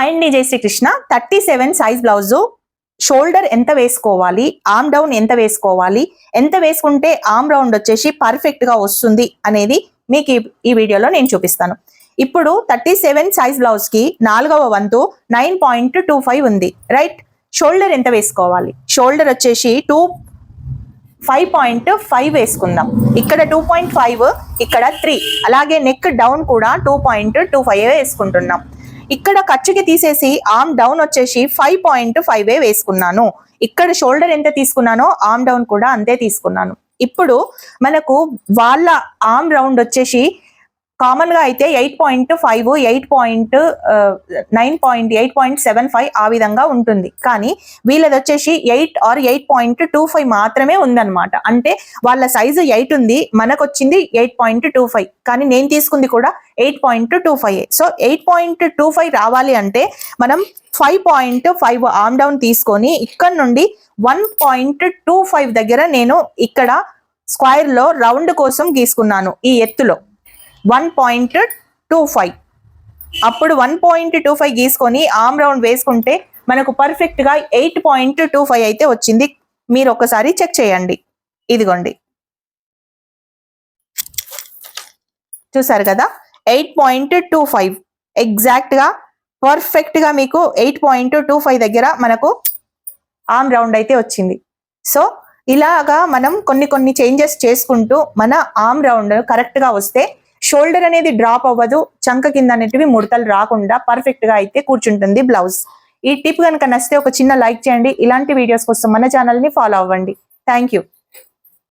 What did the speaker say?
Hi అండి, జై Srikrishna. 37 size blouse shoulder ఎంత వేసుకోవాలి, ఆర్మ్ డౌన్ ఎంత వేసుకోవాలి, ఎంత వేసుకుంటే ఆర్మ్ రౌండ్ వచ్చేసి పర్ఫెక్ట్ గా వస్తుంది అనేది మీకు ఈ వీడియోలో నేను చూపిస్తాను. ఇప్పుడు 37 సైజ్ బ్లౌజ్ కి 4వ వంతు 9.25 ఉంది, రైట్. షోల్డర్ ఎంత వేసుకోవాలి? షోల్డర్ వచ్చేసి 5.5 వేసుకుందాం. ఇక్కడ 2.5, ఇక్కడ 3. అలాగే నెక్ డౌన్ కూడా 2.25 వేసుకుంటున్నాం. ఇక్కడ ఖర్చుకి తీసేసి ఆర్మ్ డౌన్ వచ్చేసి 5.5 వేసుకున్నాను. ఇక్కడ షోల్డర్ ఎంత తీసుకున్నానో ఆర్మ్ డౌన్ కూడా అంతే తీసుకున్నాను. ఇప్పుడు మనకు వాళ్ళ ఆర్మ్ రౌండ్ వచ్చేసి కామన్ గా అయితే 8.5, 8.75 ఆ విధంగా ఉంటుంది. కానీ వీళ్ళది వచ్చేసి 8 or 8.25 మాత్రమే ఉందన్నమాట. అంటే వాళ్ళ సైజు 8 ఉంది, మనకు వచ్చింది 8.25. కానీ నేను తీసుకుంది కూడా 8.25. సో 8.25 రావాలి అంటే మనం 5.5 ఆర్మ్ డౌన్ తీసుకొని ఇక్కడ నుండి 1.25 దగ్గర నేను ఇక్కడ స్క్వేర్ లో రౌండ్ కోసం గీసుకున్నాను. ఈ ఎత్తులో 1.25. అప్పుడు 1.25 గీసుకొని ఆర్మ్ రౌండ్ వేసుకుంటే మనకు పర్ఫెక్ట్ గా 8.25 అయితే వచ్చింది. మీరు ఒకసారి చెక్ చేయండి. ఇదిగోండి, చూసారు కదా, 8.25 ఎగ్జాక్ట్ గా పర్ఫెక్ట్ గా మీకు 8.25 దగ్గర మనకు ఆర్మ్ రౌండ్ అయితే వచ్చింది. సో ఇలాగా మనం కొన్ని చేంజెస్ చేసుకుంటూ మన ఆర్మ్ రౌండ్ కరెక్ట్ గా వస్తే షోల్డర్ అనేది డ్రాప్ అవ్వదు, చంక కింద అనేటివి ముడతలు రాకుండా పర్ఫెక్ట్ గా అయితే కూర్చుంటుంది బ్లౌజ్. ఈ టిప్ కనుక నచ్చితే ఒక చిన్న లైక్ చేయండి. ఇలాంటి వీడియోస్ కోసం మన ఛానల్ ని ఫాలో అవ్వండి. Thank you.